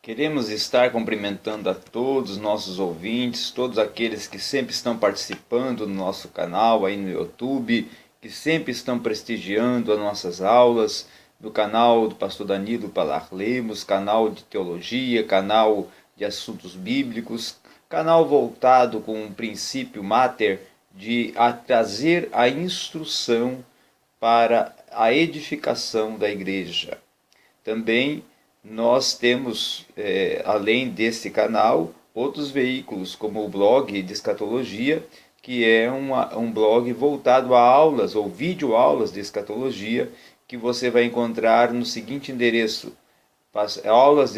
Queremos estar cumprimentando a todos os nossos ouvintes, todos aqueles que sempre estão participando no nosso canal aí no YouTube, que sempre estão prestigiando as nossas aulas, do canal do Pastor Danilo Palar Lemos, canal de teologia, canal de assuntos bíblicos, canal voltado com um princípio mater de trazer a instrução para a edificação da igreja. Também nós temos, além desse canal, outros veículos, como o blog de escatologia, que é um blog voltado a aulas ou videoaulas de escatologia, que você vai encontrar no seguinte endereço: aulas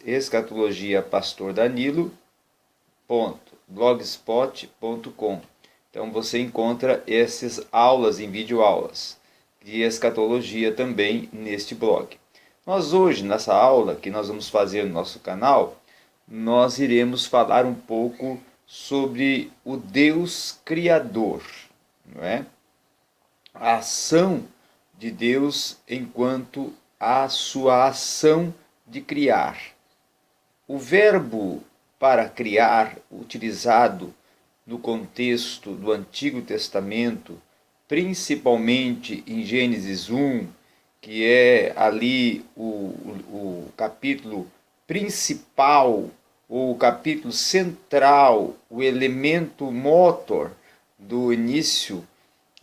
escatologia pastor danilo.blogspot.com. Então você encontra essas aulas em videoaulas de escatologia também neste blog. Nós hoje, nessa aula que nós vamos fazer no nosso canal, nós iremos falar um pouco sobre o Deus Criador, não é? A ação de Deus enquanto a sua ação de criar. O verbo para criar, utilizado no contexto do Antigo Testamento, principalmente em Gênesis 1, que é ali o capítulo principal, ou o capítulo central, o elemento motor do início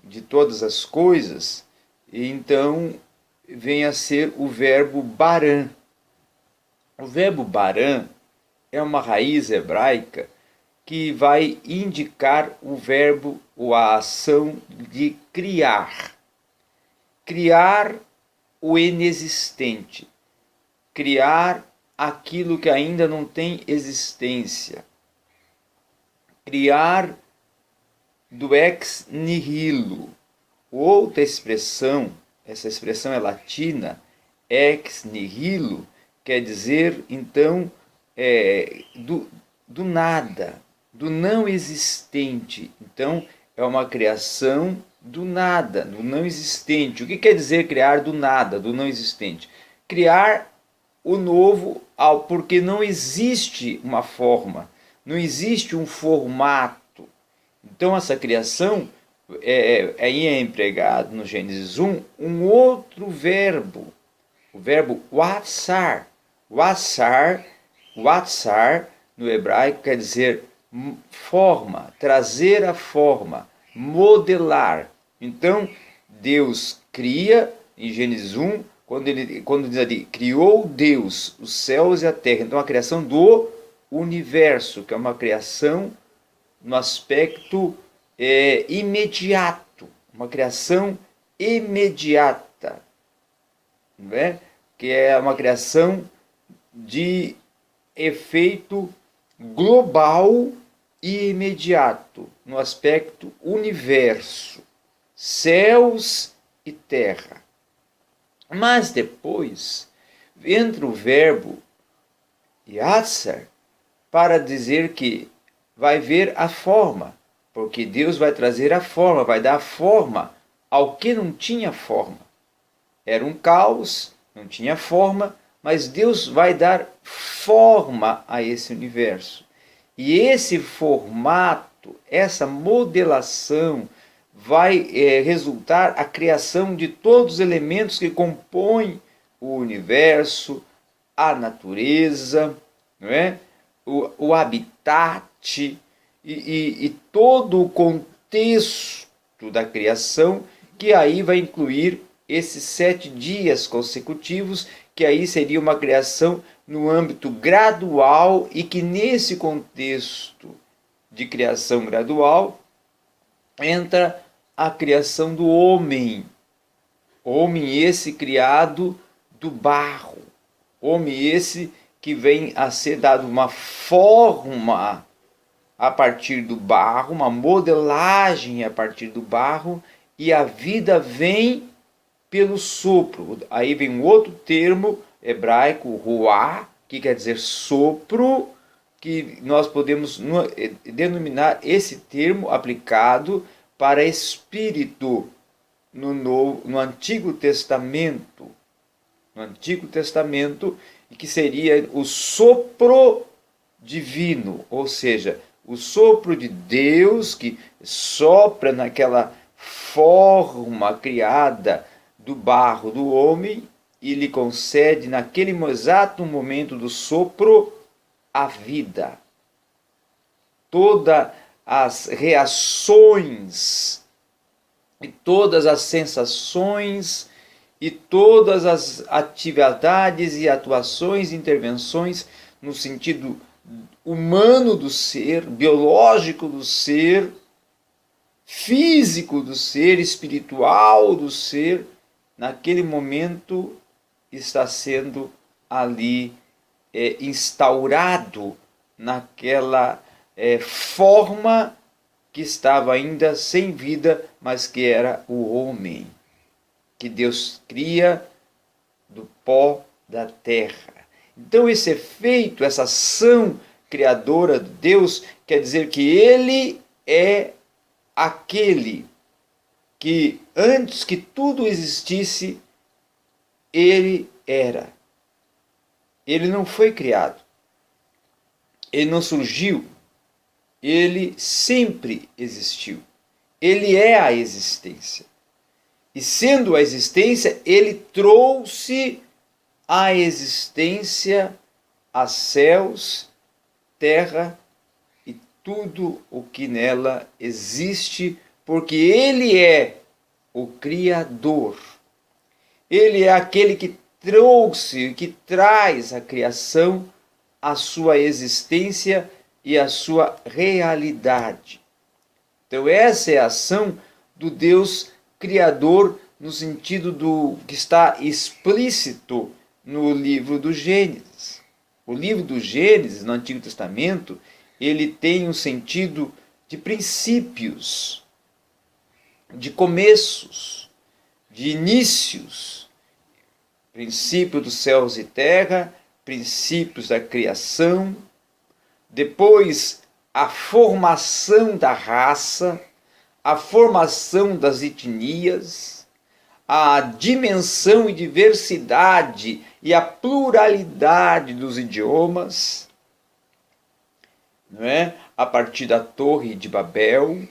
de todas as coisas, e então vem a ser o verbo barã. O verbo barã é uma raiz hebraica que vai indicar o verbo ou a ação de criar. Criar o inexistente, criar aquilo que ainda não tem existência, criar do ex nihilo. Outra expressão, essa expressão é latina, ex nihilo, quer dizer então do nada, do não existente. Então é uma criação do nada, do não existente. O que quer dizer criar do nada, do não existente? Criar o novo, porque não existe uma forma, não existe um formato. Então essa criação aí é empregado no Gênesis 1 um outro verbo, o verbo watsar. Watsar no hebraico quer dizer forma, trazer a forma, modelar. Então, Deus cria, em Gênesis 1, quando diz ali, criou Deus os céus e a terra. Então, a criação do universo, que é uma criação no aspecto imediato, uma criação imediata, não é? Que é uma criação de efeito global e imediato, no aspecto universo, céus e terra. Mas depois entra o verbo yatsar para dizer que vai ver a forma, porque Deus vai trazer a forma, vai dar forma ao que não tinha forma. Era um caos, não tinha forma, mas Deus vai dar forma a esse universo. E esse formato, essa modelação, vai resultar a criação de todos os elementos que compõem o universo, a natureza, não é? o habitat e todo o contexto da criação, que aí vai incluir esses 7 dias consecutivos, que aí seria uma criação no âmbito gradual, e que nesse contexto de criação gradual entra a criação do homem. Homem esse criado do barro. Homem esse que vem a ser dado uma forma a partir do barro, uma modelagem a partir do barro, e a vida vem pelo sopro. Aí vem um outro termo hebraico, ruá, que quer dizer sopro, que nós podemos denominar esse termo aplicado para espírito no Antigo Testamento. no Antigo Testamento, e que seria o sopro divino, ou seja, o sopro de Deus que sopra naquela forma criada do barro do homem e lhe concede naquele exato momento do sopro a vida. Todas as reações e todas as sensações e todas as atividades e atuações, intervenções no sentido humano do ser, biológico do ser, físico do ser, espiritual do ser, naquele momento está sendo ali instaurado naquela forma que estava ainda sem vida, mas que era o homem, que Deus cria do pó da terra. Então esse efeito, essa ação criadora de Deus, quer dizer que Ele é aquele que antes que tudo existisse, Ele era. Ele não foi criado. Ele não surgiu. Ele sempre existiu. Ele é a existência. E sendo a existência, Ele trouxe a existência a céus, terra e tudo o que nela existe, porque Ele é o Criador. Ele é aquele que trouxe, que traz a criação à sua existência e à sua realidade. Então essa é a ação do Deus Criador no sentido do que está explícito no livro do Gênesis. O livro do Gênesis, no Antigo Testamento, ele tem um sentido de princípios, de começos, de inícios. Princípio dos céus e terra, princípios da criação, depois a formação da raça, a formação das etnias, a dimensão e diversidade e a pluralidade dos idiomas, não é? A partir da Torre de Babel,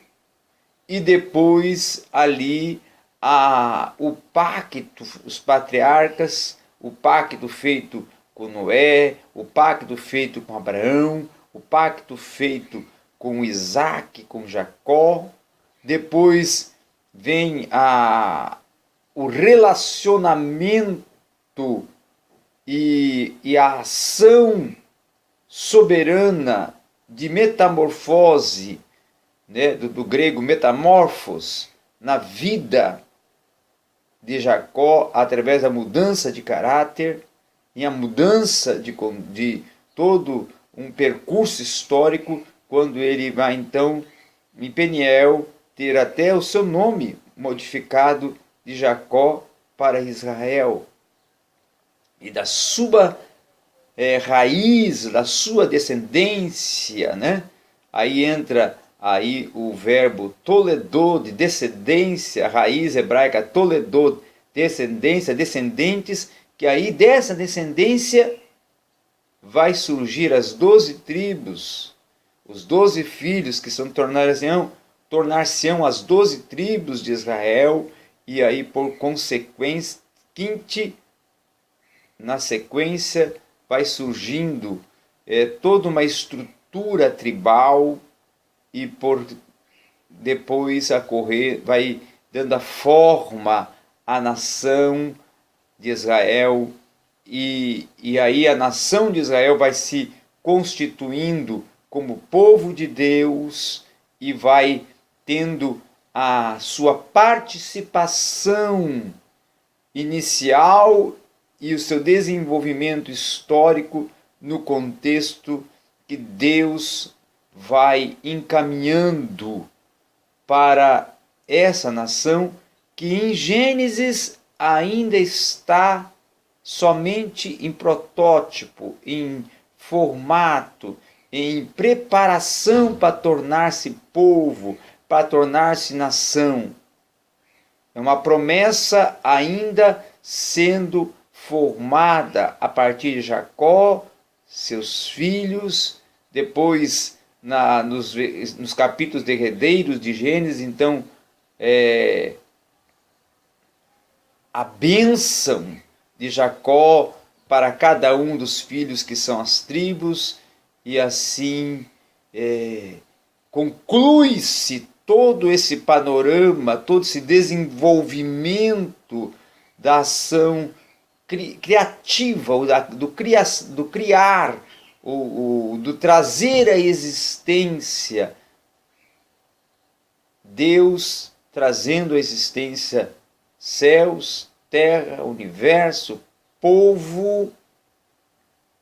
e depois ali o pacto, os patriarcas, o pacto feito com Noé, o pacto feito com Abraão, o pacto feito com Isaac, com Jacó. Depois vem o relacionamento e a ação soberana de metamorfose, né, do grego metamorfos, na vida de Jacó, através da mudança de caráter e a mudança de todo um percurso histórico, quando ele vai então em Peniel ter até o seu nome modificado de Jacó para Israel, e da sua raiz, da sua descendência, né? Aí entra aí o verbo toledô, de descendência, raiz hebraica toledô, descendência, descendentes, que aí dessa descendência vai surgir as 12 tribos, os 12 filhos que são tornar-se-ão as 12 tribos de Israel, e aí por consequência, na sequência vai surgindo toda uma estrutura tribal, e por depois vai dando a forma à nação de Israel, e aí a nação de Israel vai se constituindo como povo de Deus e vai tendo a sua participação inicial e o seu desenvolvimento histórico no contexto que Deus vai encaminhando para essa nação, que em Gênesis ainda está somente em protótipo, em formato, em preparação para tornar-se povo, para tornar-se nação. É uma promessa ainda sendo formada a partir de Jacó, seus filhos, depois nos capítulos derradeiros de Gênesis, então, a bênção de Jacó para cada um dos filhos que são as tribos, e assim conclui-se todo esse panorama, todo esse desenvolvimento da ação criativa, do criar, do trazer à existência, Deus trazendo à existência céus, terra, universo,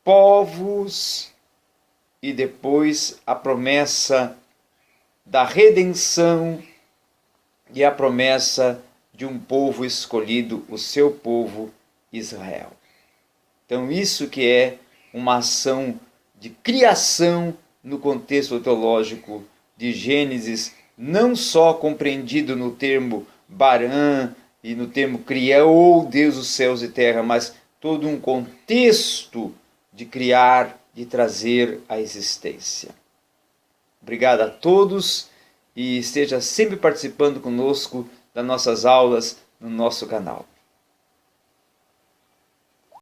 povos, e depois a promessa da redenção e a promessa de um povo escolhido, o seu povo Israel. Então isso que é uma ação de criação no contexto teológico de Gênesis, não só compreendido no termo Barã e no termo criou Deus os céus e terra, mas todo um contexto de criar, de trazer à existência. Obrigado a todos e esteja sempre participando conosco das nossas aulas no nosso canal.